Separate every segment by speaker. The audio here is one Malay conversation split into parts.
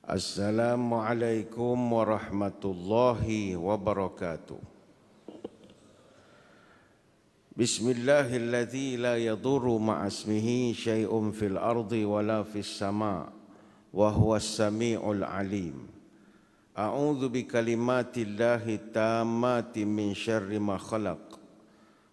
Speaker 1: Assalamualaikum warahmatullahi wabarakatuh. Bismillahilladzi la yadurru ma'asmihi syai'un fil ardi wala fis sama' wa huwas sami'ul alim. A'udzu bikalimatillahi tammati min syarri ma khalaq.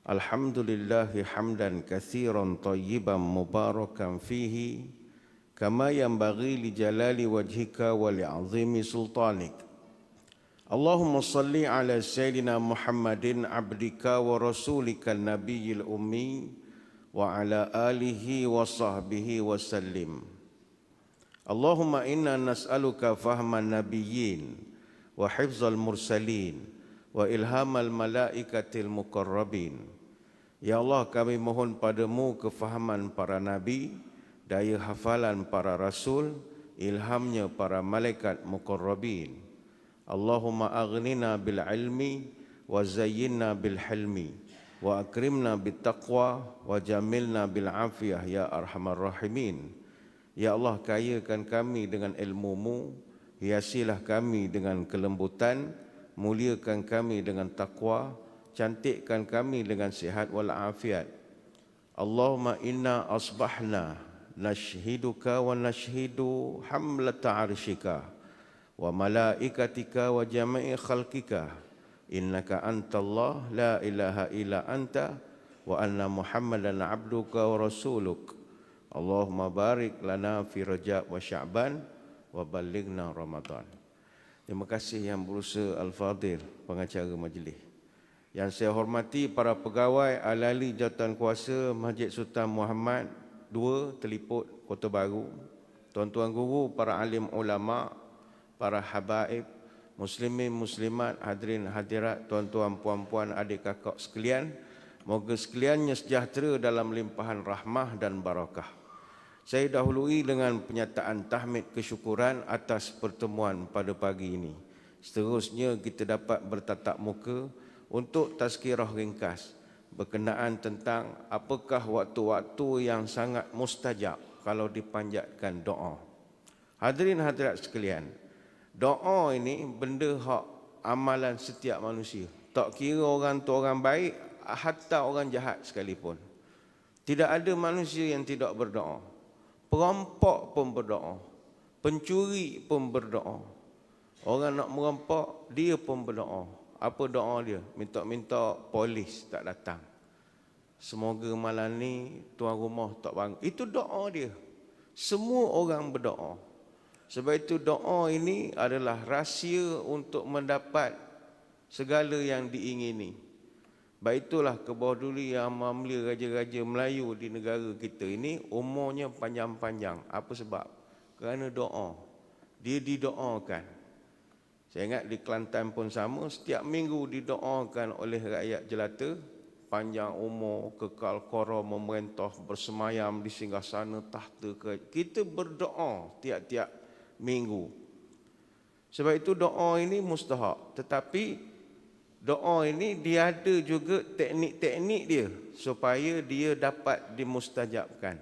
Speaker 1: Alhamdulillahi hamdan katsiran thayyiban mubarakan fihi kama yanbaghi li jalali wajhika wa li'azimi sultanik. Allahumma salli ala sayyidina Muhammadin abdika wa rasulika nabiyil ummi wa ala alihi wa sahbihi wa sallim. Allahumma inna nas'aluka fahman nabiyyin wa hifzal mursalin wa ilhamal malaikatil muqarrabin. Ya Allah, kami mohon padamu kefahaman para nabi, daya hafalan para rasul, ilhamnya para malaikat muqarrabin. Allahumma aghnina bil ilmi wa zayyinna bil hilmi wa akrimna bit taqwa wa jamilna bil afiyah ya arhamar rahimin. Ya Allah, kayakan kami dengan ilmu-Mu, hiasilah kami dengan kelembutan, muliakan kami dengan taqwa, cantikkan kami dengan sihat wal afiat. Allahumma inna asbahna nashhiduka wa nashhidu hamlata arshika wa malaikatika wa jami'i khalqika innaka antallah la ilaha illa anta wa anna muhammadan abduka wa rasuluk. Allahumma barik lana fi Rajab wa Sya'ban wa balighna Ramadan. Terima kasih Yang Berusaha Al-Fadhil, pengacara majlis. Yang saya hormati para pegawai ahli jawatan kuasa Masjid Sultan Muhammad II Teliput Kota Baru, tuan-tuan guru, para alim ulama, para habaib, muslimin muslimat, hadirin hadirat, tuan-tuan puan-puan, adik kakak sekalian, moga sekaliannya sejahtera dalam limpahan rahmah dan barakah. Saya dahului dengan penyataan tahmid kesyukuran atas pertemuan pada pagi ini. Seterusnya kita dapat bertatap muka untuk tazkirah ringkas berkenaan tentang apakah waktu-waktu yang sangat mustajab kalau dipanjatkan doa. Hadirin hadirat sekalian, doa ini benda hak amalan setiap manusia. Tak kira orang tu orang baik, hatta orang jahat sekalipun. Tidak ada manusia yang tidak berdoa. Perampok pun berdoa. Pencuri pun berdoa. Orang nak merampok, dia pun berdoa. Apa doa dia? Minta-minta polis tak datang. Semoga malam ni tuan rumah tak bangun. Itu doa dia. Semua orang berdoa. Sebab itu doa ini adalah rahsia untuk mendapat segala yang diingini. Baik itulah ke bawah dulu yang memelihara raja-raja Melayu di negara kita ini umurnya panjang-panjang. Apa sebab? Kerana doa. Dia didoakan. Saya ingat di Kelantan pun sama, setiap minggu didoakan oleh rakyat jelata, panjang umur, kekal kora, memerintah, bersemayam di singgasana tahta kerajaan. Kita berdoa tiap-tiap minggu. Sebab itu doa ini mustahak. Tetapi doa ini dia ada juga teknik-teknik dia supaya dia dapat dimustajabkan.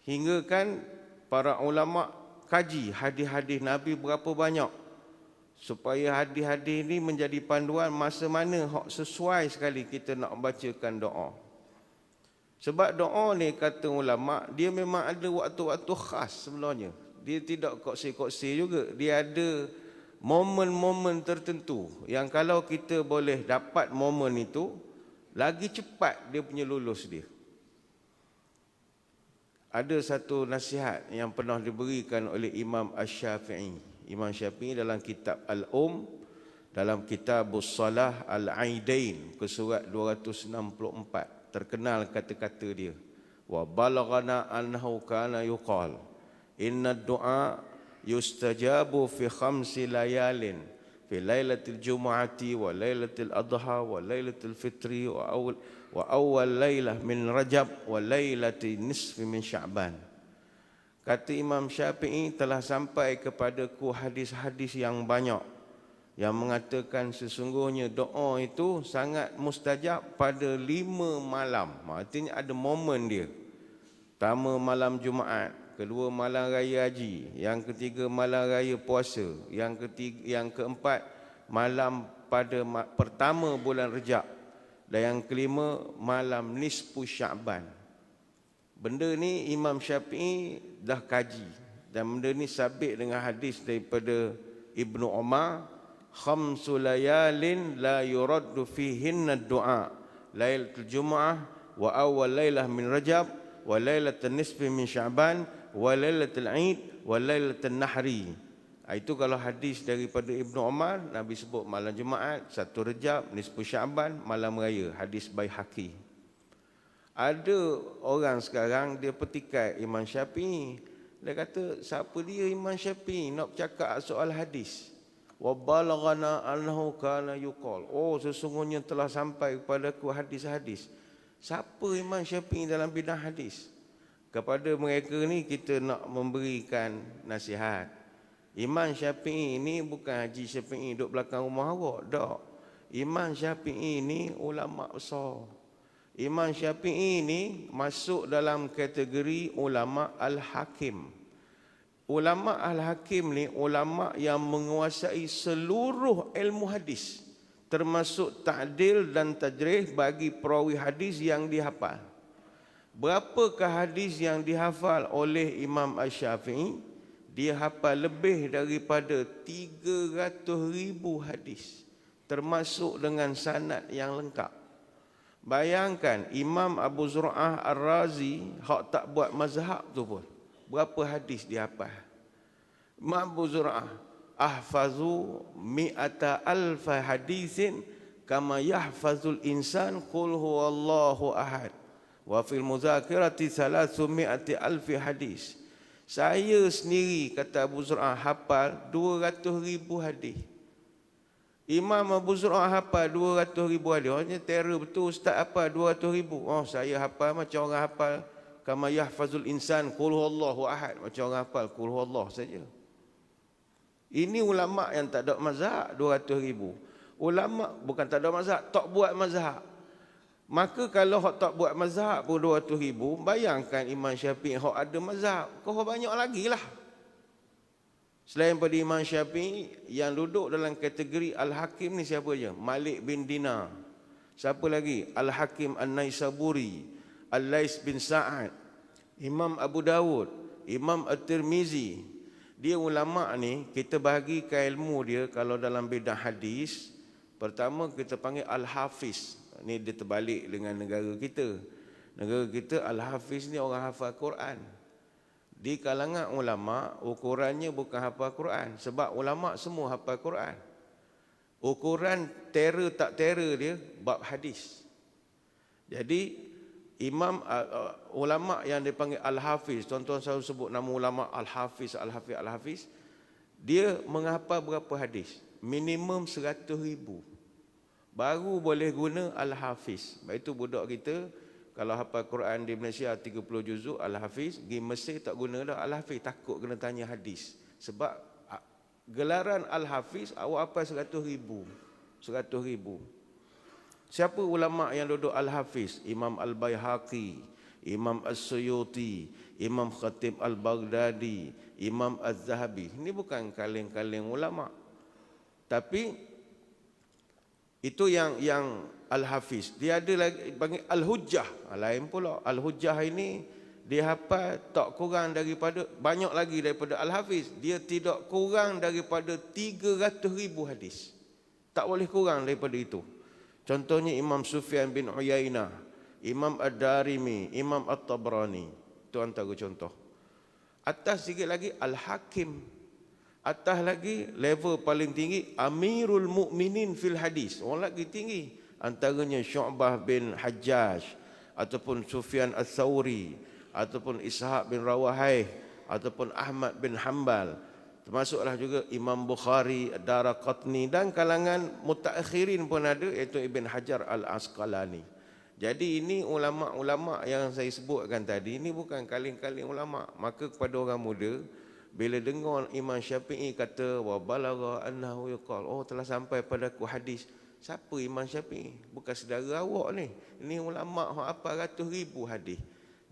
Speaker 1: Hingga kan para ulama kaji hadis-hadis Nabi berapa banyak, supaya hadis-hadis ini menjadi panduan masa mana hak sesuai sekali kita nak bacakan doa. Sebab doa ni kata ulama, dia memang ada waktu-waktu khas sebenarnya. Dia tidak koksi-koksi juga. Dia ada momen-momen tertentu yang kalau kita boleh dapat momen itu, lagi cepat dia punya lulus dia. Ada satu nasihat yang pernah diberikan oleh Imam Asy-Syafi'i. Imam Syafi'i dalam kitab Al-Um, dalam kitab Salah Al-Aidain ke surat 264, terkenal kata-kata dia. Wa balaghana annahu kana yuqal inna ad-du'a yustajabu fi khamsi layalin fi lailatul jumu'ati wa lailatul adha wa lailatul fitri wa awwal lailah min Rajab wa lailatul nisfi min Sya'ban. Kata Imam Syafi'i, telah sampai kepadaku hadis-hadis yang banyak yang mengatakan sesungguhnya doa itu sangat mustajab pada 5 malam. Artinya ada momen dia. Pertama malam Jumaat, kedua malam raya haji, yang ketiga malam raya puasa, yang keempat malam pada pertama bulan Rejab, dan yang kelima malam nisfu Sya'ban. Benda ni Imam Syafi'i dah kaji, dan benda ni sabit dengan hadis daripada Ibnu Umar, khamsu layalin la yuraddu fihinna du'a, lailatul jumu'ah wa awal lailah min Rajab wa lailatul nisfi min Sya'ban wa lailatul Aid wa lailatul Nahri. Itu kalau hadis daripada Ibnu Umar, Nabi sebut malam Jumaat, 1 Rejab, nisfu Sya'ban, malam raya, hadis Baihaqi. Ada orang sekarang dia petikai Imam Syafi'i. Dia kata, siapa dia Imam Syafi'i nak bercakap soal hadis? Wa balaghana annahu kana yuqal. Oh, sesungguhnya telah sampai kepadaku hadis-hadis. Siapa Imam Syafi'i dalam bidang hadis? Kepada mereka ni kita nak memberikan nasihat. Imam Syafi'i ni bukan Haji Syafi'i duduk belakang rumah awak, tak. Imam Syafi'i ni ulama besar. Imam Syafi'i ni masuk dalam kategori ulama al-hakim. Ulama al-hakim ni ulama yang menguasai seluruh ilmu hadis, termasuk ta'dil dan tajrih bagi perawi hadis yang dihafal. Berapakah hadis yang dihafal oleh Imam Asy-Syafi'i? Dia hafal lebih daripada 300,000 hadis, termasuk dengan sanad yang lengkap. Bayangkan Imam Abu Zur'ah Ar-Razi hak tak buat mazhab tu pun berapa hadis dia hafal. Imam Abu Zur'ah, ahfazu mi'ata alfa hadisin kama yahfazul insan qul huwallahu ahad wa fil muzakirati 300 alfi hadis. Saya sendiri, kata Abu Zur'ah, hafal 200,000 hadis. Imam Abu Zur'ah hafal 200,000 hadis. Orangnya terror betul, ustaz hafal 200,000. Oh, saya hafal macam orang hafal kama yahfazul insan qul huwallahu ahad, macam orang hafal qul huwallah saja. Ini ulama yang tak ada mazhab 200,000. Ulama bukan tak ada mazhab, tak buat mazhab. Maka kalau hak tak buat mazhab pun 200,000, bayangkan Imam Syafi'i hak ada mazhab, kau banyak lagi lah. Selain pada Imam Syafi'i, yang duduk dalam kategori Al-Hakim ni siapa je? Malik bin Dinar. Siapa lagi? Al-Hakim An-Naisaburi, Al-Lais bin Sa'ad, Imam Abu Dawud, Imam At-Tirmizi. Dia ulama' ni, kita bahagikan ilmu dia kalau dalam bidang hadis. Pertama kita panggil Al-Hafiz. Ni dia terbalik dengan negara kita. Negara kita Al-Hafiz ni orang hafal Quran. Di kalangan ulama, ukurannya bukan hafal Quran, sebab ulama semua hafal Quran. Ukuran terror tak terror dia bab hadis. Jadi imam ulama yang dipanggil Al-Hafiz, tuan-tuan selalu sebut nama ulama Al-Hafiz, Al-Hafiz, Al-Hafiz. Dia menghafal berapa hadis? Minimum 100,000. Baru boleh guna Al-Hafiz. Sebab itu budak kita kalau hafal Quran di Malaysia 30 juzuk Al-Hafiz, pergi Mesir tak guna dah Al-Hafiz, takut kena tanya hadis. Sebab gelaran Al-Hafiz awak hafal 100,000. 100,000. Siapa ulama yang duduk Al-Hafiz? Imam Al-Baihaqi, Imam As-Suyuti, Imam Khatib Al-Baghdadi, Imam Az-Zahabi. Ini bukan kaleng-kaleng ulama. Tapi itu yang Al-Hafiz. Dia ada lagi panggil Al-Hujjah. Lain pula. Al-Hujjah ini dia hafal tak kurang daripada, banyak lagi daripada Al-Hafiz. Dia tidak kurang daripada 300,000 hadis. Tak boleh kurang daripada itu. Contohnya Imam Sufyan bin Uyainah, Imam Ad-Darimi, Imam At-Tabrani. Itu antara contoh. Atas sikit lagi Al-Hakim. Atas lagi, level paling tinggi Amirul Mukminin fil Hadis. Orang lagi tinggi. Antaranya Syu'bah bin Hajjaj, ataupun Sufyan Ats-Tsauri, ataupun Ishaq bin Rawahai, ataupun Ahmad bin Hanbal. Termasuklah juga Imam Bukhari, Daraqutni, dan kalangan mutaakhirin pun ada, iaitu Ibn Hajar Al-Asqalani. Jadi ini ulama-ulama yang saya sebutkan tadi, ini bukan kaling-kaling ulama. Maka kepada orang muda, bila dengar Imam Syafi'i kata wa balagha annahu yuqal, oh telah sampai padaku hadis. Siapa Imam Syafi'i? Bukan saudara awak ni. Ini ulama hak apa 100,000 hadis.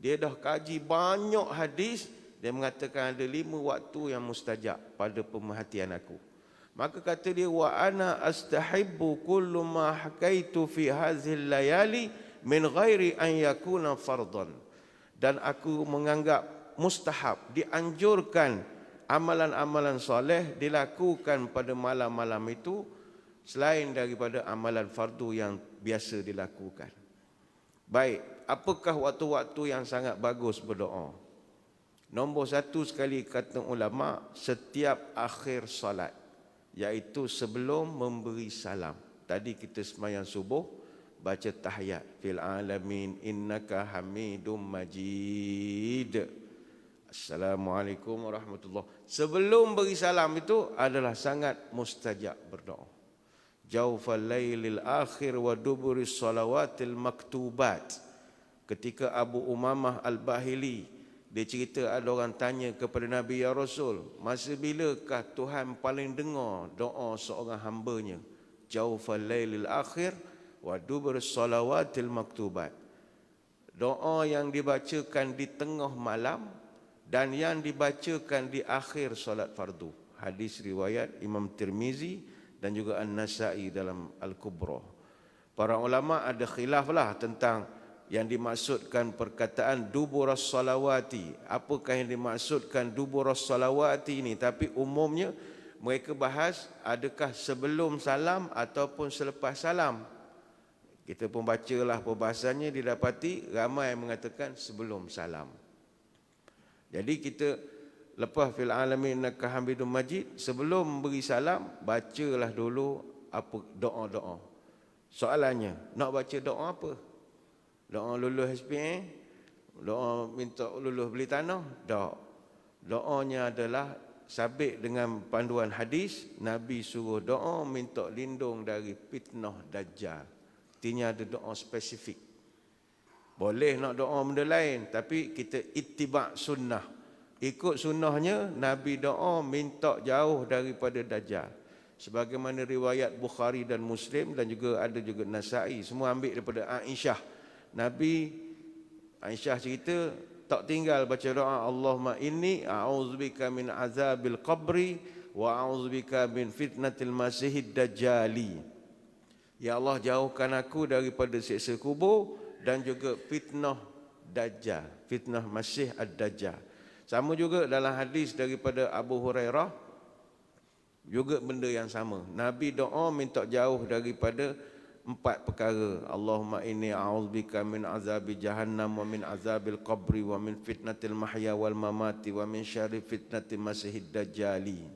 Speaker 1: Dia dah kaji banyak hadis Dia mengatakan ada 5 waktu yang mustajab pada pemerhatian aku. Maka kata dia, wa ana astahibbu kullu ma hakaitu fi hazil layali min ghairi an yakuna fardan. Dan aku menganggap mustahab, dianjurkan amalan-amalan soleh dilakukan pada malam-malam itu selain daripada amalan fardu yang biasa dilakukan. Baik, apakah waktu-waktu yang sangat bagus berdoa? Nombor 1 sekali kata ulama, setiap akhir salat, iaitu sebelum memberi salam. Tadi kita sembahyang subuh, baca tahiyat, fil alamin innaka hamidum majid, assalamualaikum warahmatullahi. Sebelum beri salam itu adalah sangat mustajab berdoa. Jaufal lailil akhir wa duburis salawatil maktubat. Ketika Abu Umamah Al-Bahili, dia cerita ada orang tanya kepada Nabi, ya Rasul, masa bilakah Tuhan paling dengar doa seorang hambanya? Jaufal lailil akhir wa duburis salawatil maktubat. Doa yang dibacakan di tengah malam dan yang dibacakan di akhir solat fardu. Hadis riwayat Imam Tirmizi dan juga An-Nasa'i dalam Al-Kubra. Para ulama ada khilaf lah tentang yang dimaksudkan perkataan duburas salawati. Apakah yang dimaksudkan duburas salawati ini? Tapi umumnya mereka bahas adakah sebelum salam ataupun selepas salam. Kita pun bacalah perbahasannya, didapati ramai yang mengatakan sebelum salam. Jadi kita lepas fil alamin innaka hamidum majid, sebelum beri salam bacalah dulu apa doa-doa. Soalannya, nak baca doa apa? Doa lulus SPM? Doa minta lulus beli tanah? Tak. Doanya adalah sabit dengan panduan hadis. Nabi suruh doa minta lindung dari fitnah Dajjal. Artinya ada doa spesifik. Boleh nak doa benda lain, tapi kita ittiba' sunnah. Ikut sunnahnya, Nabi doa minta jauh daripada Dajjal. Sebagaimana riwayat Bukhari dan Muslim dan juga ada juga Nasa'i. Semua ambil daripada Aisyah. Aisyah cerita, tak tinggal baca doa, Allahumma inni a'udzubika min azabil qabri wa a'udzubika min fitnatil masihid dajjali. Ya Allah, jauhkan aku daripada siksa kubur dan juga fitnah Dajjal, fitnah Masih ad-Dajjal. Sama juga dalam hadis daripada Abu Hurairah, juga benda yang sama. Nabi doa minta jauh daripada 4 perkara. Allahumma inni a'udzubika min azabi jahannam wa min azabil qabri wa min fitnatil mahya wal mamati wa min syarri fitnatil masihid dajjali.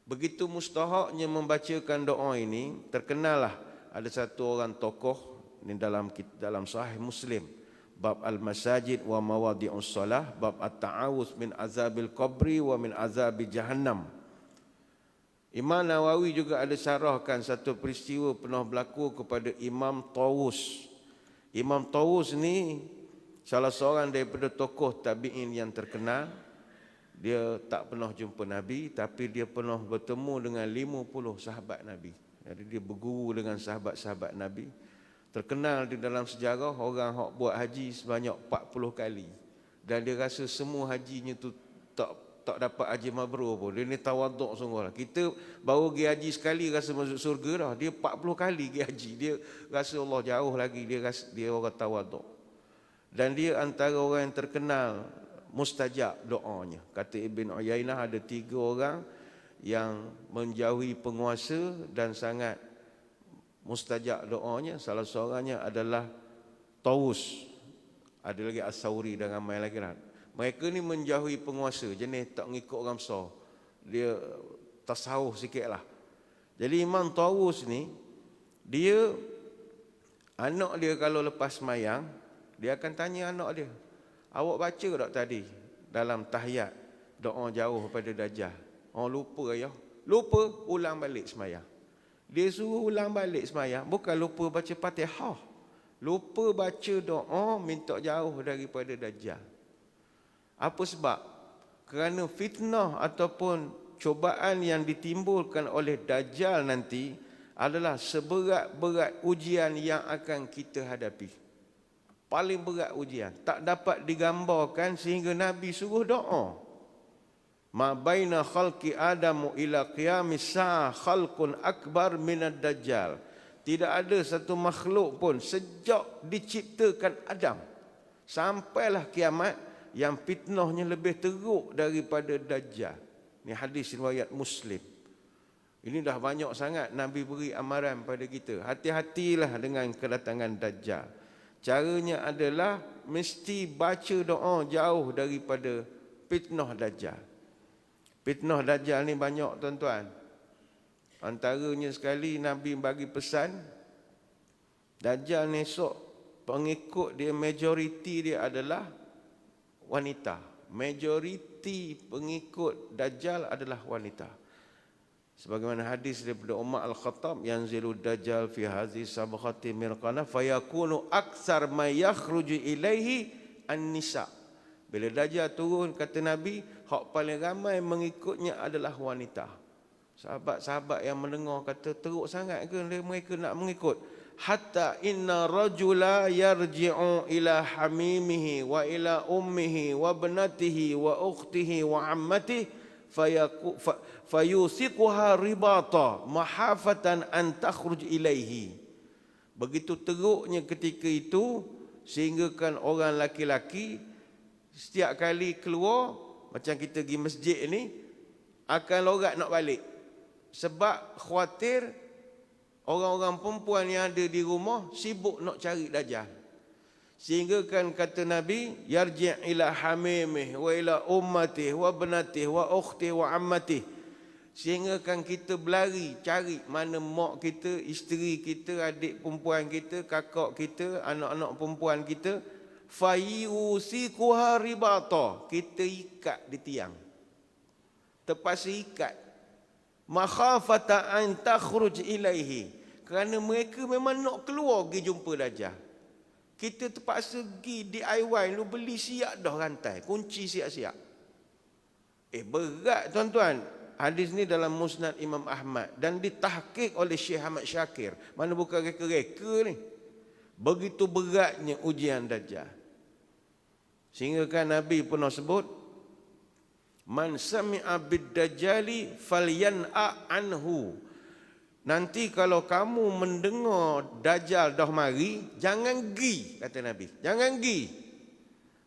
Speaker 1: Begitu mustahaknya membacakan doa ini, terkenallah ada satu orang tokoh ini dalam Sahih Muslim, bab al-masajid wa mawadi'us salah, bab at-ta'awuz min azabil qabri wa min azabi jahannam. Imam Nawawi juga ada syarahkan satu peristiwa pernah berlaku kepada Imam Tawus. Imam Tawus ni salah seorang daripada tokoh tabi'in yang terkenal. Dia tak pernah jumpa Nabi, tapi dia pernah bertemu dengan 50 sahabat Nabi. Jadi dia berguru dengan sahabat-sahabat Nabi. Terkenal di dalam sejarah orang yang buat haji sebanyak 40 kali. Dan dia rasa semua hajinya tu tak dapat haji mabrur pun. Dia ni tawaduk sungguh lah. Kita baru pergi haji sekali rasa masuk surga dah. Dia 40 kali pergi haji. Dia rasa Allah jauh lagi. Dia orang tawaduk. Dan dia antara orang yang terkenal mustajab doanya. Kata Ibn Uyainah ada 3 orang yang menjauhi penguasa dan sangat mustajab doanya. Salah seorangnya adalah Tawus. Ada lagi As-Sawri dan ramai lagi lah. Mereka ni menjauhi penguasa, jenis tak mengikut orang besar. Dia tasawuf sikit lah. Jadi Imam Tawus ni, dia anak dia kalau lepas semayang, dia akan tanya anak dia, awak baca tak tadi dalam tahiyat doa jauh pada Dajjal? Oh lupa ayah. Lupa, ulang balik semayang. Dia suruh ulang balik semayang, bukan lupa baca Fatihah. Lupa baca doa minta jauh daripada Dajjal. Apa sebab? Kerana fitnah ataupun cubaan yang ditimbulkan oleh Dajjal nanti adalah seberat-berat ujian yang akan kita hadapi. Paling berat ujian. Tak dapat digambarkan sehingga Nabi suruh doa. Ma baina khalqi Adamu ila qiyamis sa'ah khalqun akbar minad dajjal. Tidak ada satu makhluk pun sejak diciptakan Adam sampailah kiamat yang fitnahnya lebih teruk daripada Dajjal. Ini hadis riwayat Muslim. Ini dah banyak sangat Nabi beri amaran pada kita. Hati-hatilah dengan kedatangan Dajjal. Caranya adalah mesti baca doa jauh daripada fitnah Dajjal. Fitnah Dajjal ni banyak tuan-tuan. Antaranya sekali Nabi bagi pesan, Dajjal ni esok pengikut dia, majoriti dia adalah wanita. Majoriti pengikut Dajjal adalah wanita. Sebagaimana hadis daripada Umar Al-Khattab, yanzilu Dajjal fi hadhihi sabghati mirqana fayakunu aktsar ma yakhruju ilaihi an-nisa. Bila Dajjal turun, kata Nabi, hak paling ramai mengikutnya adalah wanita. Sahabat-sahabat yang mendengar kata, teruk sangat ke mereka nak mengikut? Hatta inna rajula yarji'u ila hamimihi wa ila ummihi wa ibnatihi wa ukhtihi wa ammatihi fayusiquha ribata mahafatan an takhruj ilaihi. Begitu teruknya ketika itu sehinggakan orang laki-laki setiap kali keluar, macam kita pergi masjid ni, akan lorat nak balik sebab khawatir orang-orang perempuan yang ada di rumah sibuk nak cari Dajjal. Sehingga kan kata Nabi, yarji' ila hamimih wa ila ummatihi wa ibnatihi wa ukhtihi wa ammatihi. Sehingga kan kita berlari cari mana mak kita, isteri kita, adik perempuan kita, kakak kita, anak-anak perempuan kita. Fayusiquha ribata, kita ikat di tiang, terpaksa ikat. Makhafata an takhruj ilaihi, kerana mereka memang nak keluar pergi jumpa Dajjal. Kita terpaksa pergi DIY lu, beli siap dah rantai, kunci siap-siap. Berat tuan-tuan. Hadis ni dalam Musnad Imam Ahmad dan ditahqiq oleh Syekh Ahmad Syakir. Mana bukan reka-reka ni. Begitu beratnya ujian Dajjal. Sehingga kan Nabi pernah sebut, man sami'a bid-dajjali falyan'a anhu. Nanti kalau kamu mendengar Dajjal dah mari, jangan gi, kata Nabi. Jangan gi.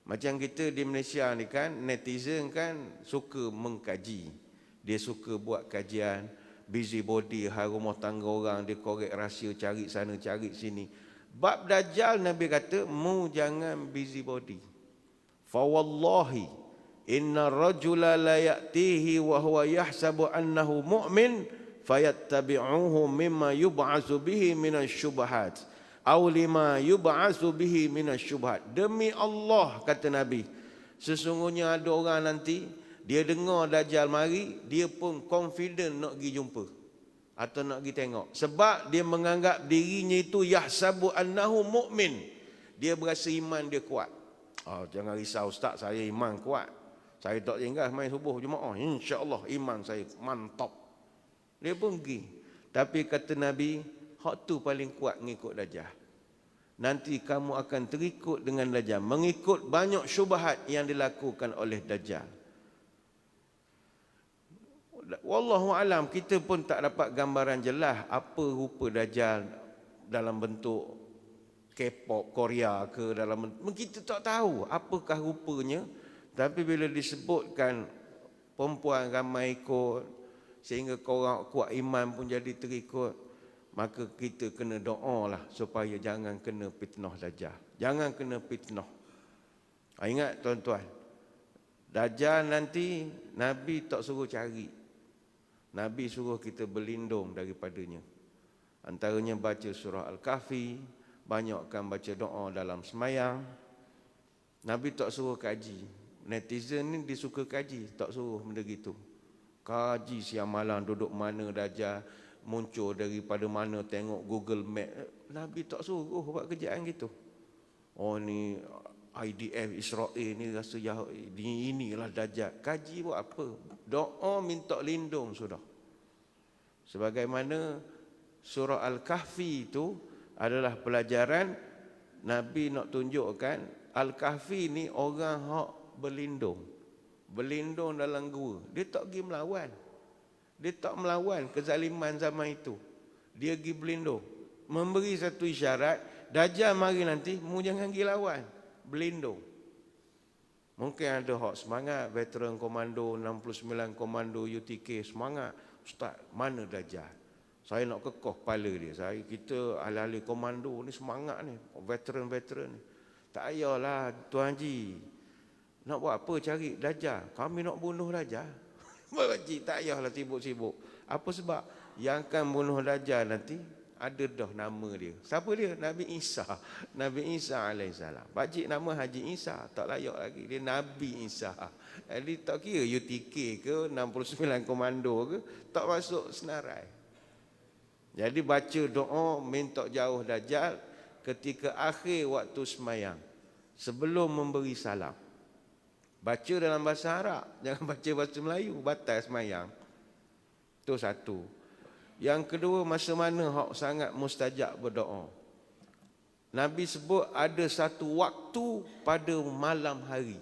Speaker 1: Macam kita di Malaysia ni kan, netizen kan suka mengkaji. Dia suka buat kajian, busybody, hal rumah tangga orang, dia korek rahsia, cari sana, cari sini. Bab Dajjal Nabi kata, mu jangan busybody. Fa wallahi inna rajula la ya'tihi wa huwa yahsabu annahu mu'min fayattabi'uhu mimma yub'atsu bihi minasyubhat aw lima yub'atsu bihi minasyubhat. Demi Allah, kata Nabi, sesungguhnya ada orang nanti dia dengar Dajjal mari, dia pun confident nak pergi jumpa atau nak pergi tengok, sebab dia menganggap dirinya itu yahsabu annahu mu'min. Dia berasa iman dia kuat. Jangan risau ustaz, saya iman kuat, saya tak tinggal main subuh Jumaat, insya-Allah iman saya mantap. Dia pun pergi. Tapi kata Nabi, hak tu paling kuat mengikut Dajjal. Nanti kamu akan terikut dengan Dajjal, mengikut banyak syubhat yang dilakukan oleh Dajjal. Wallahu alam, kita pun tak dapat gambaran jelas apa rupa Dajjal dalam bentuk K-pop Korea ke, dalam bentuk, kita tak tahu apakah rupanya. Tapi bila disebutkan perempuan ramai ikut, sehingga korang kuat iman pun jadi terikut, maka kita kena doa lah supaya jangan kena fitnah Dajjal. Jangan kena fitnah. Ingat tuan-tuan, Dajjal nanti Nabi tak suruh cari, Nabi suruh kita berlindung daripadanya. Antaranya baca surah Al-Kahfi, banyakkan baca doa dalam semayang. Nabi tak suruh kaji. Netizen ni disuka kaji, tak suruh benda gitu. Kaji siang malam duduk mana Dajjal muncul, daripada mana, tengok Google Map. Nabi tak suruh buat kerjaan gitu. Ni IDF Israel ni rasa inilah Dajjal. Kaji buat apa? Doa minta lindung sudah. Sebagaimana surah Al-Kahfi itu adalah pelajaran Nabi nak tunjukkan Al-Kahfi ni orang hak berlindung dalam gua. Dia tak pergi melawan. Dia tak melawan kezaliman zaman itu. Dia pergi berlindung. Memberi satu isyarat, Dajjal mari nanti, mu jangan pergi lawan. Berlindung. Mungkin ada hak semangat, veteran komando, 69 komando UTK, semangat. Ustaz, mana Dajjal? Saya nak kekoh kepala dia. Kita ahli-ahli komando ni semangat ni, veteran-veteran ni. Tak payahlah Tuan Haji. Nak buat apa cari Dajjal? Kami nak bunuh Dajjal. Haji tak payahlah sibuk-sibuk. Apa sebab? Yang akan bunuh Dajjal nanti ada dah nama dia. Siapa dia? Nabi Isa. Nabi Isa alaihissalam. Pakcik nama Haji Isa, tak layak lagi. Dia Nabi Isa. Jadi tak kira UTK ke 69 komando ke, tak masuk senarai. Jadi baca doa minta jauh Dajjal ketika akhir waktu semayang, sebelum memberi salam. Baca dalam bahasa Arab, jangan baca bahasa Melayu, batal semayang. Itu satu. Yang kedua, masa mana hak sangat mustajab berdoa. Nabi sebut ada satu waktu pada malam hari.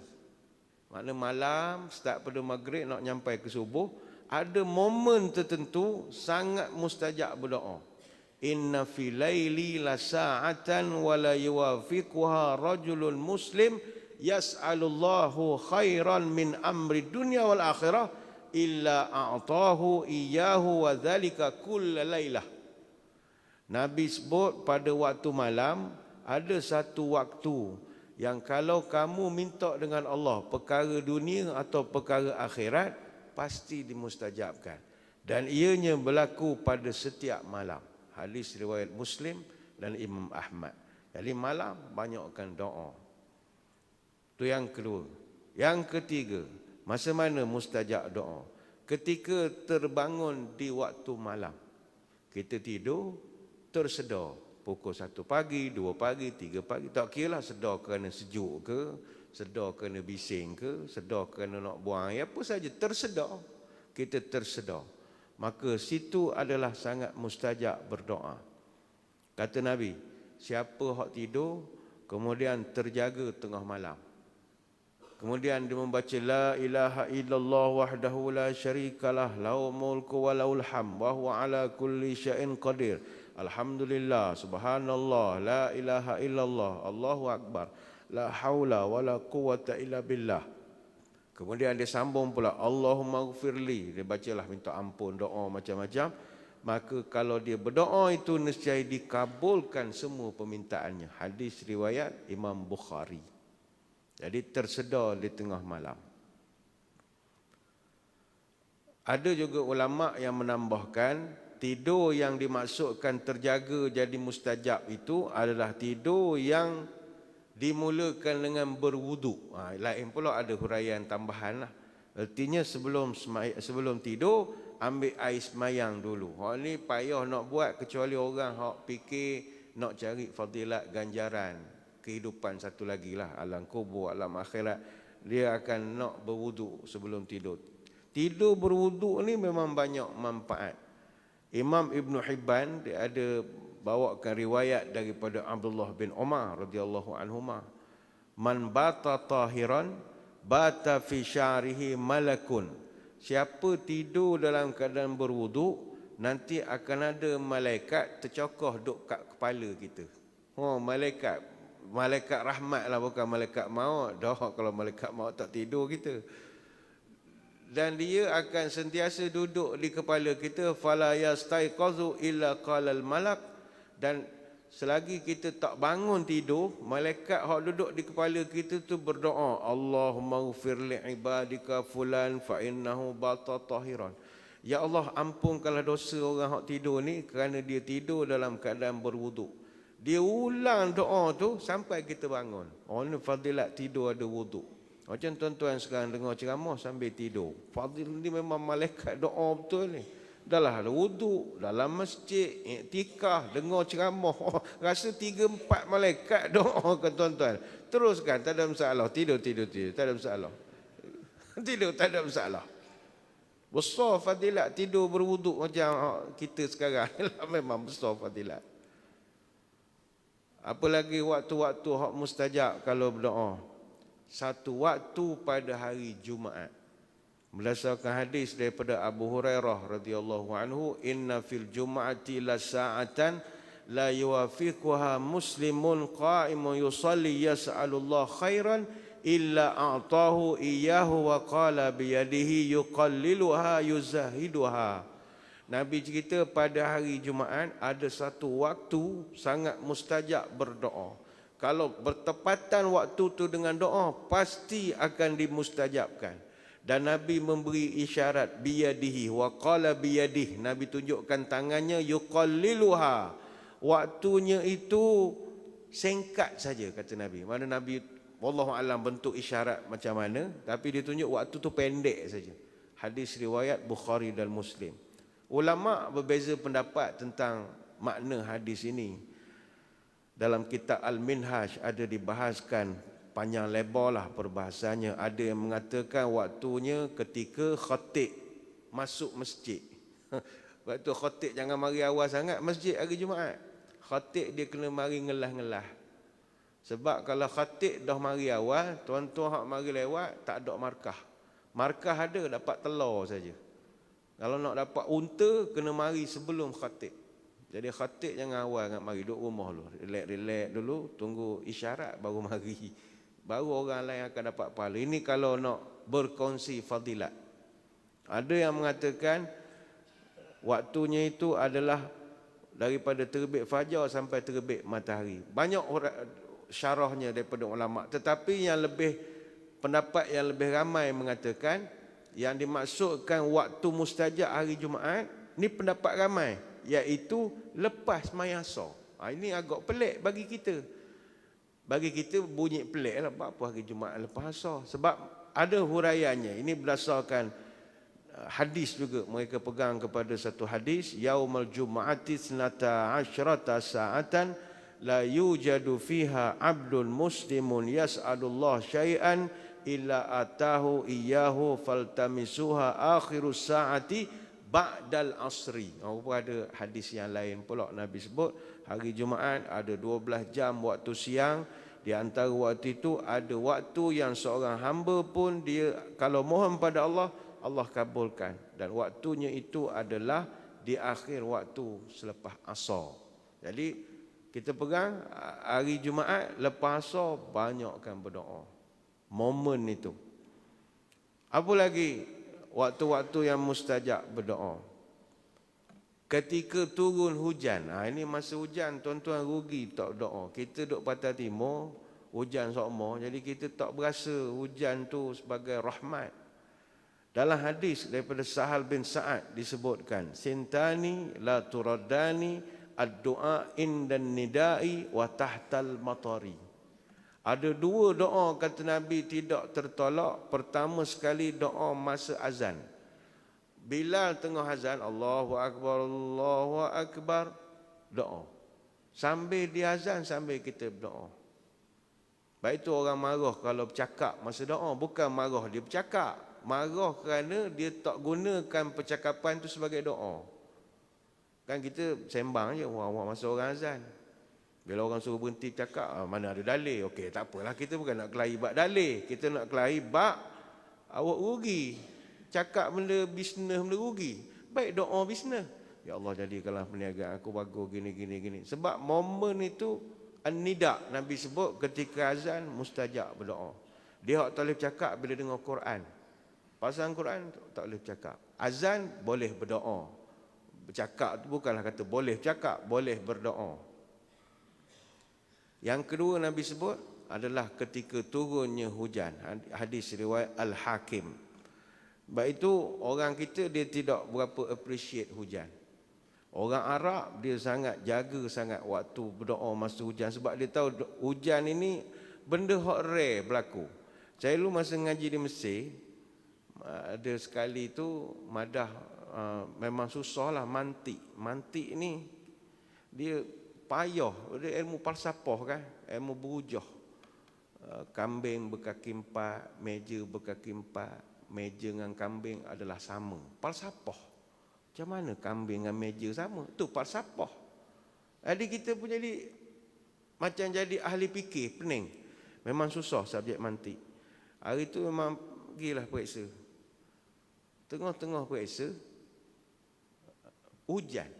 Speaker 1: Makna malam, start pada maghrib nak nyampai ke subuh, ada momen tertentu sangat mustajab berdoa. Inna fi laili la sa'atan wa la yuwafiquha rajulun muslim yas'alullahu khairan min amri dunya wal akhirah illa a'tahu iyyahu wa dzalika kulla lailah. Nabi sebut pada waktu malam ada satu waktu yang kalau kamu minta dengan Allah perkara dunia atau perkara akhirat pasti dimustajabkan, dan ianya berlaku pada setiap malam. Hadis riwayat Muslim dan Imam Ahmad. Jadi malam banyakkan doa. Itu yang kedua. Yang ketiga, masa mana mustajab doa? Ketika terbangun di waktu malam. Kita tidur, tersedar. Pukul 1 pagi, 2 pagi, 3 pagi. Tak kira lah sedar kerana sejuk ke, sedar kerana bising ke, sedar kerana nak buang air, apa saja, tersedar. Kita tersedar. Maka situ adalah sangat mustajab berdoa. Kata Nabi, siapa hak tidur, kemudian terjaga tengah malam. Kemudian dia membaca la ilaha illallah wahdahu la syarikalah lahu mulku wa lahul hamd wa huwa ala kulli syai'in qadir. Alhamdulillah, subhanallah, la ilaha illallah, Allahu akbar, la haula wa la quwata illa billah. Kemudian dia sambung pula Allahumma ghfirli. Dia bacalah minta ampun, doa macam-macam. Maka kalau dia berdoa itu nescaya dikabulkan semua permintaannya. Hadis riwayat Imam Bukhari. Jadi tersedar di tengah malam. Ada juga ulama yang menambahkan tidur yang dimaksudkan terjaga jadi mustajab itu adalah tidur yang dimulakan dengan berwuduk. Lain pula ada huraian tambahan lah. Artinya sebelum tidur ambil air semayang dulu. Hak ni payah nak buat kecuali orang hak fikir nak cari fadilat ganjaran kehidupan satu lagi lah, alam kubur, alam akhirat. Dia akan nak berwuduk sebelum tidur. Tidur berwuduk ni memang banyak manfaat. Imam Ibn Hibban dia ada bawakan riwayat daripada Abdullah bin Umar radhiyallahu anhuma, man bata tahiran bata fi sya'rihi malakun. Siapa tidur dalam keadaan berwuduk, nanti akan ada malaikat tercokoh duk kat kepala kita. Malaikat rahmat lah, bukan malaikat maut. Dah kalau malaikat maut tak tidur kita. Dan dia akan sentiasa duduk di kepala kita, fala yastaiqazu illa qalal malak. Dan selagi kita tak bangun tidur, malaikat hak duduk di kepala kita tu berdoa, Allahumma ghfir li ibadika fulan fa innahu bata tahiran. Ya Allah, ampunkanlah dosa orang hak tidur ni kerana dia tidur dalam keadaan berwuduk. Dia ulang doa tu sampai kita bangun. Oh, ni fadilat tidur ada wuduk. Macam tuan-tuan sekarang dengar ceramah sambil tidur. Fadil ni memang malaikat doa betul ni. Dahlah ada wuduk, dalam masjid, iktikaf, dengar ceramah. Rasa 3-4 malaikat doa ke tuan-tuan. Teruskan, tak ada masalah. Tidur. Tak ada masalah. Tidur, tak ada masalah. Besar fadilat tidur berwuduk macam kita sekarang. Memang besar fadilat. Apa lagi waktu-waktu hak mustajab kalau berdoa? Satu waktu pada hari Jumaat. Berdasarkan hadis daripada Abu Hurairah radhiyallahu anhu, inna fil jum'ati la sa'atan la yuwafiquha muslimun qa'imun yusalli yas'alullah khairan illa a'tahu iyyahu wa qala biyadihi yuqalliluha yuzahiduha. Nabi cerita pada hari Jumaat ada satu waktu sangat mustajab berdoa. Kalau bertepatan waktu tu dengan doa, pasti akan dimustajabkan. Dan Nabi memberi isyarat biyadihi wa qala biyadihi. Nabi tunjukkan tangannya yuqalliluha. Waktunya itu singkat saja kata Nabi. Mana Nabi wallahu alam bentuk isyarat macam mana, tapi dia tunjuk waktu tu pendek saja. Hadis riwayat Bukhari dan Muslim. Ulama berbeza pendapat tentang makna hadis ini. Dalam kitab Al-Minhaj ada dibahaskan panjang lebar lah perbahasannya. Ada yang mengatakan waktunya ketika khatib masuk masjid. Waktu khatib jangan mari awal sangat masjid hari Jumaat. Khatib dia kena mari ngelah-ngelah. Sebab kalau khatib dah mari awal, tuan-tuan hak mari lewat tak ada markah. Markah ada dapat telur saja. Kalau nak dapat unta kena mari sebelum khatib. Jadi khatib jangan awal nak mari, duduk rumah dulu. Relax dulu, tunggu isyarat baru mari. Baru orang lain akan dapat pahala. Ini kalau nak berkongsi fadilat. Ada yang mengatakan waktunya itu adalah daripada terbit fajar sampai terbit matahari. Banyak syarahnya daripada ulama. Tetapi yang lebih, pendapat yang lebih ramai mengatakan yang dimaksudkan waktu mustajab hari Jumaat, ni pendapat ramai, iaitu lepas sembahyang Asar. Ini agak pelik bagi kita. Bagi kita bunyi pelik lah, apa hari Jumaat lepas Asar. Sebab ada huraiannya. Ini berdasarkan hadis juga. Mereka pegang kepada satu hadis, Yaumal Jum'ati Snata Ashrata Sa'atan la yujadu fiha abdun muslimun yas'alullah syai'an illa atahu iyyahu faltamisuha akhirus sa'ati ba'dal asri. Ada hadis yang lain pula Nabi sebut hari Jumaat ada 12 jam waktu siang. Di antara waktu itu ada waktu yang seorang hamba pun dia kalau mohon pada Allah, Allah kabulkan. Dan waktunya itu adalah di akhir waktu selepas asar. Jadi kita pegang hari Jumaat lepas asar banyakkan berdoa. Momen itu. Apa lagi waktu-waktu yang mustajab berdoa? Ketika turun hujan. Ini masa hujan, tuan-tuan rugi tak doa. Kita duduk Pantai Timur, hujan sokmo, jadi kita tak berasa hujan tu sebagai rahmat. Dalam hadis daripada Sahal bin Sa'ad disebutkan, sintani la turaddani ad-du'a indan nidai wa tahtal matari. Ada dua doa kata Nabi tidak tertolak. Pertama sekali doa masa azan. Bilal tengah azan, Allahu Akbar, Allahu Akbar, doa. Sambil dia azan, sambil kita berdoa. Baik itu orang marah kalau bercakap masa doa. Bukan marah dia bercakap. Marah kerana dia tak gunakan percakapan itu sebagai doa. Kan kita sembang je, wah masa orang azan. Bila orang suruh berhenti cakap, mana ada dalil. Okey, tak apalah, kita bukan nak kelahi bab dalil. Kita nak kelahi bab awak rugi. Cakap benda bisnes, benda rugi. Baik doa bisnes. Ya Allah, jadikanlah perniagaan aku bagus gini. Sebab momen itu an-nida, Nabi sebut ketika azan mustajab berdoa. Dia tak boleh cakap bila dengar Quran. Pasal Quran tak boleh cakap. Azan boleh berdoa. Bercakap tu bukanlah kata boleh cakap, boleh berdoa. Yang kedua Nabi sebut adalah ketika turunnya hujan. Hadis riwayat Al-Hakim. Sebab itu orang kita dia tidak berapa appreciate hujan. Orang Arab dia sangat jaga sangat waktu berdoa masa hujan. Sebab dia tahu hujan ini benda hot rare berlaku. Saya dulu masa ngaji di Mesir, ada sekali tu madah memang susah lah mantik. Mantik ni dia payah, dia ilmu falsafah kan, ilmu berujah. Kambing berkaki empat, meja berkaki empat, meja dengan kambing adalah sama. Falsafah. Macam mana kambing dengan meja sama? Itu falsafah. Jadi kita pun jadi Macam jadi ahli fikir, pening. Memang susah subjek mantik. Hari tu memang pergilah periksa. Tengah-tengah periksa, hujan.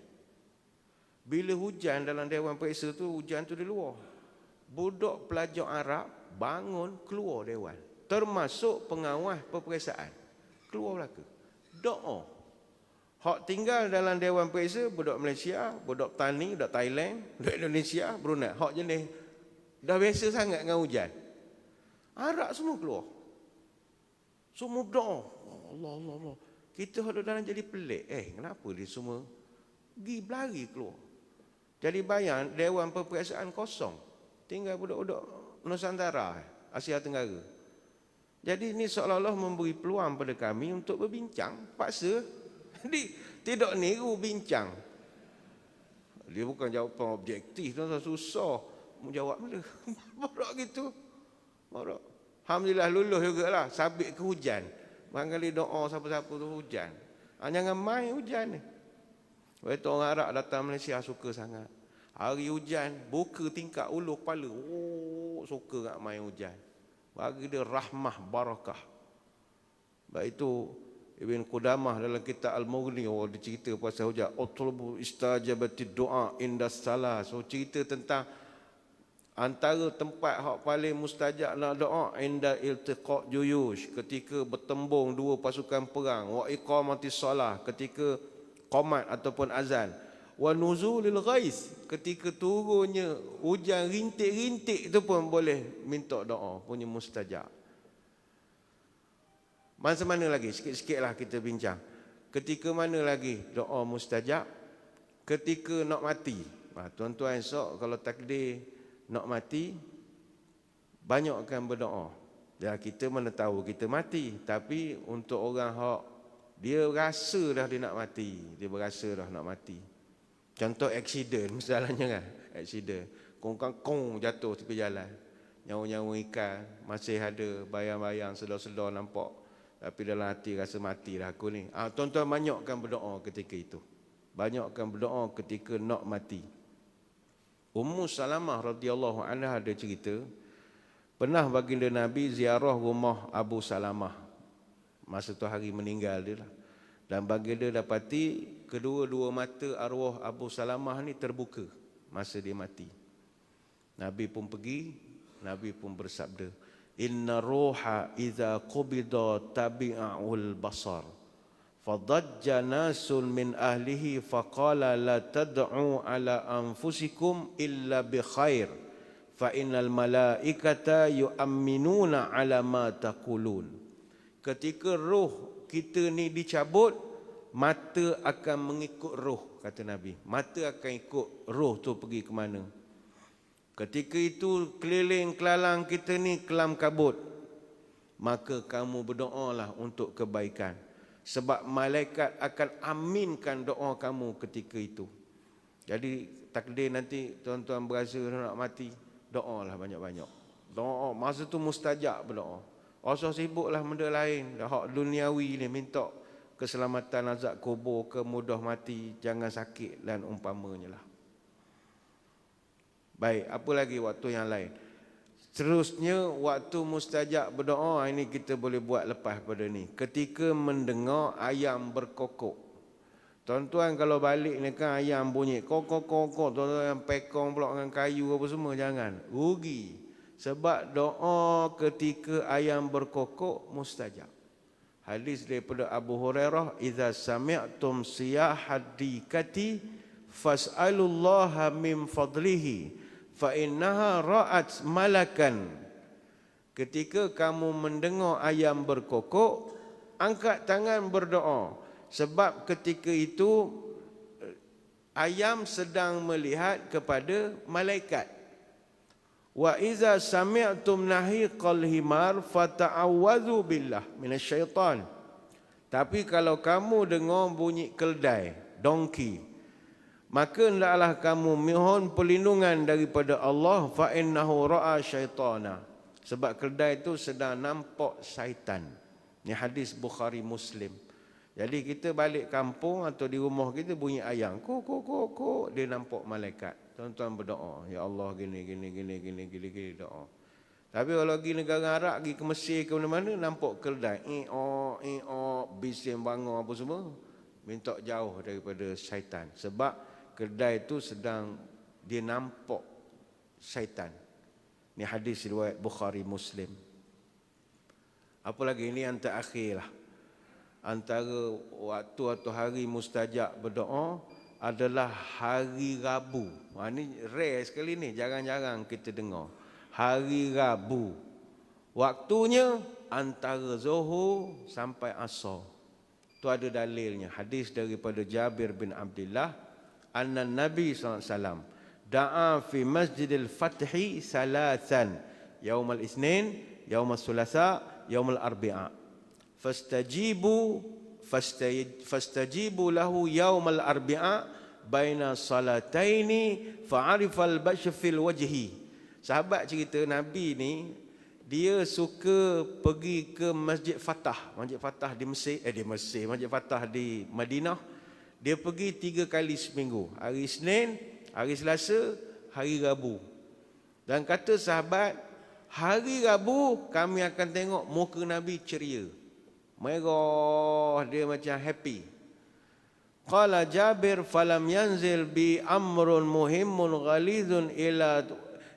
Speaker 1: Bila hujan dalam dewan periksa tu, hujan tu di luar. Budak pelajar Arab bangun keluar dewan. Termasuk pengawas peperiksaan. Keluar belaka. Doa. Hak tinggal dalam dewan periksa, budak Malaysia, budak Tani, budak Thailand, budak Indonesia, Brunei. Hak jenis dah biasa sangat dengan hujan. Arab semua keluar. Semua berdoa. Allah, Allah, Allah. Kita ada dalam jadi pelik. Kenapa dia semua pergi berlari keluar? Jadi bayang dewan peperiksaan kosong. Tinggal budak-budak Nusantara, Asia Tenggara. Jadi ini seolah-olah memberi peluang pada kami untuk berbincang. Paksa. Jadi tidak niru bincang. Dia bukan jawapan objektif. Susah menjawab benda. Barak gitu. Barak. Alhamdulillah lulus jugalah. Sabit ke hujan. Barangkali doa siapa-siapa tu hujan. Jangan main hujan ni. Waktu orang Arab datang Malaysia suka sangat. Hari hujan, buka tingkat ulu kepala. Suka nak main hujan. Bagi dia rahmah, barakah. Baik itu Ibn Qudamah dalam kitab Al-Mughni, dia cerita pasal hujan. Utlubu istajabatid doa indas salah. So cerita tentang antara tempat hak paling mustajab nak doa inda iltiqa juyush, ketika bertembung dua pasukan perang, wa iqamatis solah, ketika qomat ataupun azan, wa nuzulil ghais, ketika turunnya hujan rintik-rintik itu pun boleh minta doa, punya mustajab. Masa mana lagi? Sikit-sikitlah kita bincang. Ketika mana lagi doa mustajab? Ketika nak mati. Tuan-tuan esok kalau takdir nak mati, banyakkan berdoa. Ya, kita mana tahu kita mati, tapi untuk orang hak dia rasa dah dia nak mati, dia berasa dah nak mati. Contoh aksiden misalnya kan, aksiden kong jatuh tepi jalan, nyawa-nyawa ikan masih ada, bayang-bayang sedar-sedar nampak, tapi dalam hati rasa matilah aku ni. Tuan-tuan banyakkan berdoa ketika itu. Banyakkan berdoa ketika nak mati. Ummu Salamah radhiyallahu anha ada cerita, pernah baginda Nabi ziarah rumah Abu Salamah. Masa tu hari meninggal dia lah. Dan baginda dapati kedua-dua mata arwah Abu Salamah ni terbuka masa dia mati. Nabi pun pergi, Nabi pun bersabda, inna ruha idza qubida tabi'ul basar. Fadajja nasun min ahlihi faqala la tad'u ala anfusikum illa bi khair fa innal malaikata yu'minuna ala ma taqulun. Ketika roh kita ni dicabut, mata akan mengikut roh, kata Nabi. Mata akan ikut roh tu pergi ke mana. Ketika itu keliling kelalang kita ni kelam kabut, maka kamu berdoalah untuk kebaikan, sebab malaikat akan aminkan doa kamu ketika itu. Jadi takdir nanti tuan-tuan berasa nak mati, doalah banyak-banyak. Doa masa tu mustajab berdoa. Usah sibuklah benda lain, hak duniawi ni, minta keselamatan azab kubur, kemudah mati, jangan sakit dan umpamanya lah. Baik, apa lagi waktu yang lain? Terusnya waktu mustajab berdoa ini kita boleh buat lepas pada ni. Ketika mendengar ayam berkokok. Tuan-tuan kalau balik ni kan ayam bunyi kokok-kokok, tuan-tuan yang pekong pula dengan kayu apa semua, jangan. Rugi. Sebab doa ketika ayam berkokok mustajab. Hadis daripada Abu Hurairah, idza sami'tum siyahad dikati fas'alullaha min fadlihi fa innaha ra'at malakan. Ketika kamu mendengar ayam berkokok, angkat tangan berdoa, sebab ketika itu ayam sedang melihat kepada malaikat. Wa iza sami'tum nahiqal himar fata'awwadhu billah minasyaitan. Tapi kalau kamu dengar bunyi keldai, donkey, maka hendaklah kamu mohon perlindungan daripada Allah, fa innahu ra'a syaitana. Sebab keldai itu sedang nampak syaitan. Ini hadis Bukhari Muslim. Jadi kita balik kampung atau di rumah kita bunyi ayam, kok, dia nampak malaikat. tuan-tuan berdoa, ya Allah gini doa. Tapi kalau pergi negara Arab, pergi ke Mesir ke mana-mana, nampak kedai bising bangun apa semua, minta jauh daripada syaitan. Sebab kedai itu sedang dia nampak syaitan. Ini hadis riwayat Bukhari Muslim. Apa lagi, ini yang terakhir lah. Antara waktu atau hari mustajab berdoa adalah hari Rabu. Ini rare sekali ni, jarang-jarang kita dengar. Hari Rabu. Waktunya antara Zuhur sampai Asar. Itu ada dalilnya. Hadis daripada Jabir bin Abdullah, anna Nabi SAW da'a fi Masjidil Fathi salasan, yaumal Isnin, yaumal Sulasa, yaumal Arbi'a. Fastajibu lahu yaumal Arbi'a baina salataini fa'arifal basy fil wajhi. Sahabat cerita Nabi ni dia suka pergi ke Masjid Fatah. Masjid Fatah di Mesir, Masjid Fatah di Madinah. Dia pergi 3 kali seminggu. Hari Isnin, hari Selasa, hari Rabu. Dan kata sahabat, hari Rabu kami akan tengok muka Nabi ceria. Merah, dia macam happy. Qala Jabir falam yanzil bi amrun muhimmun ghalidun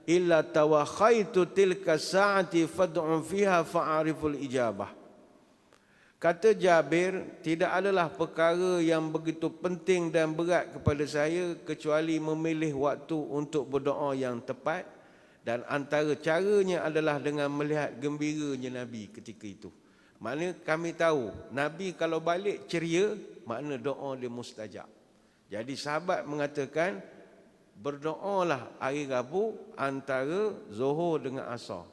Speaker 1: illa tawakhaitu tilka sa'ati fad'u fiha fa'ariful ijabah. Kata Jabir, tidak adalah perkara yang begitu penting dan berat kepada saya kecuali memilih waktu untuk berdoa yang tepat, dan antara caranya adalah dengan melihat gembiranya Nabi ketika itu. Maknanya kami tahu Nabi kalau balik ceria, makna doa dia mustajab. Jadi sahabat mengatakan berdoalah hari Rabu antara Zuhur dengan Asar.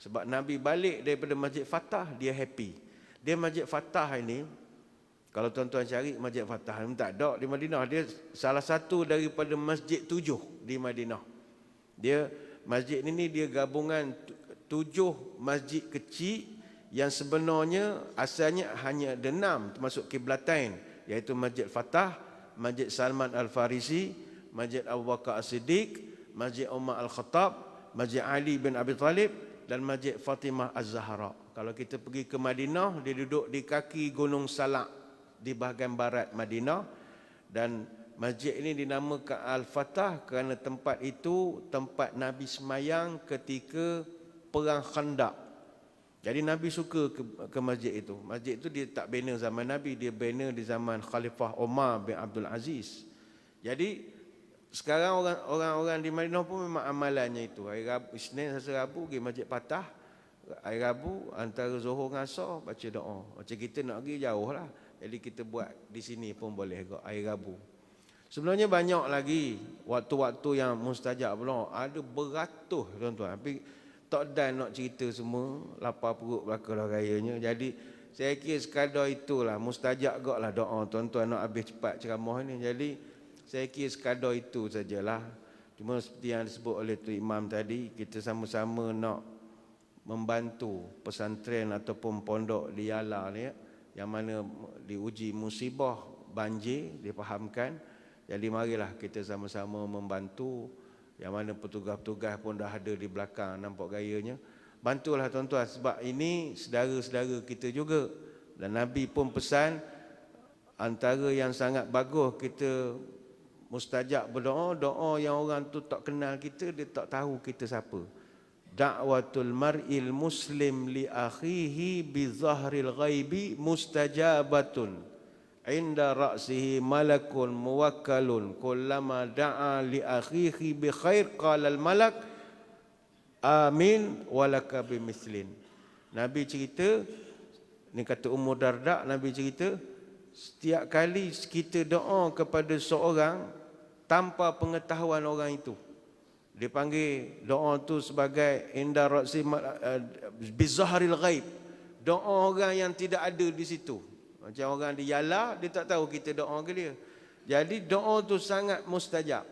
Speaker 1: Sebab Nabi balik daripada Masjid Fatah, dia happy. Dia Masjid Fatah ini, kalau tuan-tuan cari Masjid Fatah, tak ada di Madinah. Dia salah satu daripada masjid 7 di Madinah. Dia masjid ini dia gabungan 7 masjid kecil yang sebenarnya asalnya hanya ada 6 termasuk Qiblatain, iaitu Masjid Fatah, Masjid Salman Al-Farisi, Masjid Abu Bakar As-Siddiq, Masjid Umar Al-Khattab, Masjid Ali bin Abi Talib dan Masjid Fatimah Az-Zahra. Kalau kita pergi ke Madinah, dia duduk di kaki Gunung Salak di bahagian barat Madinah, dan masjid ini dinamakan Al-Fatah kerana tempat itu tempat Nabi semayang ketika perang Khandaq. Jadi Nabi suka ke masjid itu. Masjid itu dia tak bina zaman Nabi, dia bina di zaman Khalifah Umar bin Abdul Aziz. Jadi sekarang orang-orang di Madinah pun memang amalannya itu. Hari Rabu, Isnin, Selasa, Rabu pergi Masjid Fatah. Hari Rabu antara Zuhur dengan Asar baca doa. Macam kita nak pergi jauh lah, jadi kita buat di sini pun boleh juga hari Rabu. Sebenarnya banyak lagi waktu-waktu yang mustajab pula. Ada beratus tuan-tuan. Tapi tak dan nak cerita semua, lapar perut belakang rayanya. Jadi saya kira sekadar itulah, mustajab gak lah doa. Tuan-tuan nak habis cepat ceramah ni. Jadi saya kira sekadar itu sajalah. Cuma seperti yang disebut oleh Tuan Imam tadi, kita sama-sama nak membantu pesantren ataupun pondok di Yala ni, yang mana diuji musibah banjir, difahamkan. Jadi marilah kita sama-sama membantu. Yang mana petugas-petugas pun dah ada di belakang, nampak gayanya. Bantulah tuan-tuan, sebab ini saudara-saudara kita juga. Dan Nabi pun pesan, antara yang sangat bagus kita mustajab berdoa, doa yang orang tu tak kenal kita, dia tak tahu kita siapa. Da'watul mar'il muslim li akhihi bi zahril ghaibi mustajabatun. Inda ra'sihi malakun muwakkalun kullama da'a li akhihi bi khair qala al malak amin walaka bimislin. Nabi cerita, ni kata Ummu Darda, Nabi cerita setiap kali kita doa kepada seorang tanpa pengetahuan orang itu, dia panggil doa tu sebagai inda ra'si bi zahril ghaib, doa orang yang tidak ada di situ. Macam orang di Yala, dia tak tahu kita doa ke dia. Jadi doa tu sangat mustajab.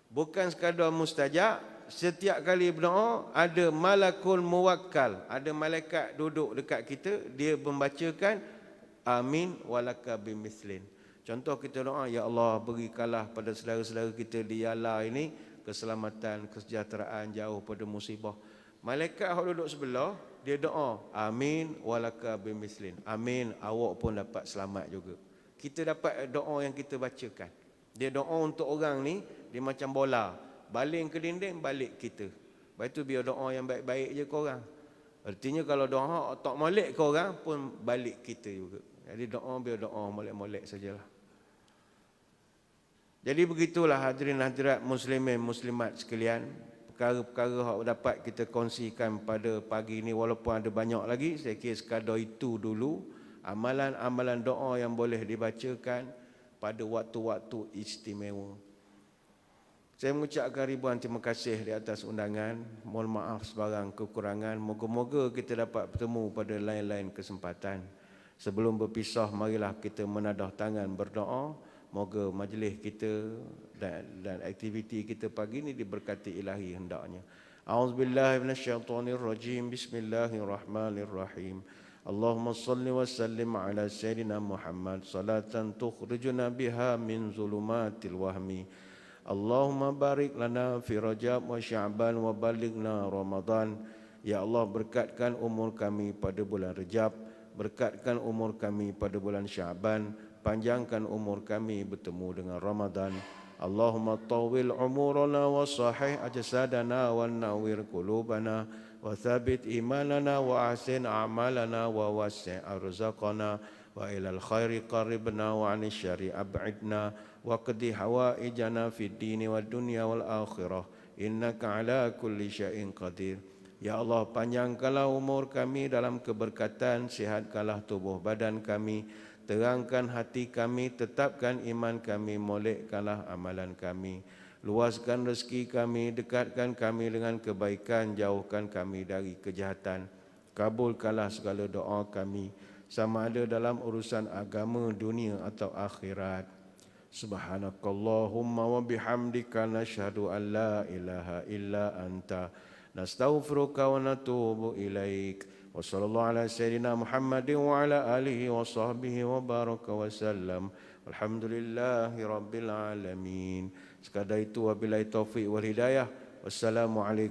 Speaker 1: Bukan sekadar mustajab, setiap kali berdoa ada malakul muwakkal, ada malaikat duduk dekat kita, dia membacakan amin walaka bimislin. Contoh kita doa, ya Allah berikanlah pada saudara-saudara kita di Yala ini keselamatan, kesejahteraan, jauh pada musibah. Malaikat yang duduk sebelah, dia doa, amin walaka bimislin. Amin, awak pun dapat selamat juga. Kita dapat doa yang kita bacakan. Dia doa untuk orang ni, dia macam bola. Baling ke dinding, balik kita. Lepas tu biar doa yang baik-baik je ke orang. Artinya kalau doa tak molek ke orang pun balik kita juga. Jadi doa biar doa molek-molek sajalah. Jadi begitulah hadirin hadirat muslimin muslimat sekalian. Perkara-perkara yang dapat kita kongsikan pada pagi ini, walaupun ada banyak lagi, saya kira sekadar itu dulu. Amalan-amalan doa yang boleh dibacakan pada waktu-waktu istimewa. Saya mengucapkan ribuan terima kasih di atas undangan. Mohon maaf sebarang kekurangan. Moga-moga kita dapat bertemu pada lain-lain kesempatan. Sebelum berpisah, marilah kita menadah tangan berdoa. Moga majlis kita dan aktiviti kita pagi ini diberkati ilahi hendaknya. A'udzubillahi minasyaitonirrajim. Bismillahirrahmanirrahim. Allahumma salli wa sallim ala sayyidina Muhammad salatan tukhrijuna biha min zulumatil wahmi. Allahumma barik lana fi Rajab wa Sya'ban wa balighna Ramadan. Ya Allah, berkatkan umur kami pada bulan Rajab, berkatkan umur kami pada bulan Sya'ban, panjangkan umur kami bertemu dengan Ramadan. Allahumma tawil umurana wa sahih ajsadana wa nawwir qulubana wa thabit imanana wa ahsin a'malana wa wasi' arzaqana wa ilal khairi qaribna wa 'anil syarri ab'idna wa qdi hawaijana fid dini wad dunya wal akhirah innaka ala kulli syai'in qadir. Ya Allah, panjangkanlah umur kami dalam keberkatan, sihatkanlah tubuh badan kami, terangkan hati kami, tetapkan iman kami, molekkanlah amalan kami, luaskan rezeki kami, dekatkan kami dengan kebaikan, jauhkan kami dari kejahatan. Kabulkanlah segala doa kami, sama ada dalam urusan agama, dunia atau akhirat. Subhanakallahumma wa bihamdika nashhadu an la ilaha illa anta nastaghfiruka wa natubu ilaik. Wa sallallahu ala sayyidina Muhammadin wa ala alihi wa sahbihi wa baraka wa sallam. Alhamdulillahi rabbil alamin. Sekadar itu wabillahi taufiq wal hidayah. Wassalamualaikum.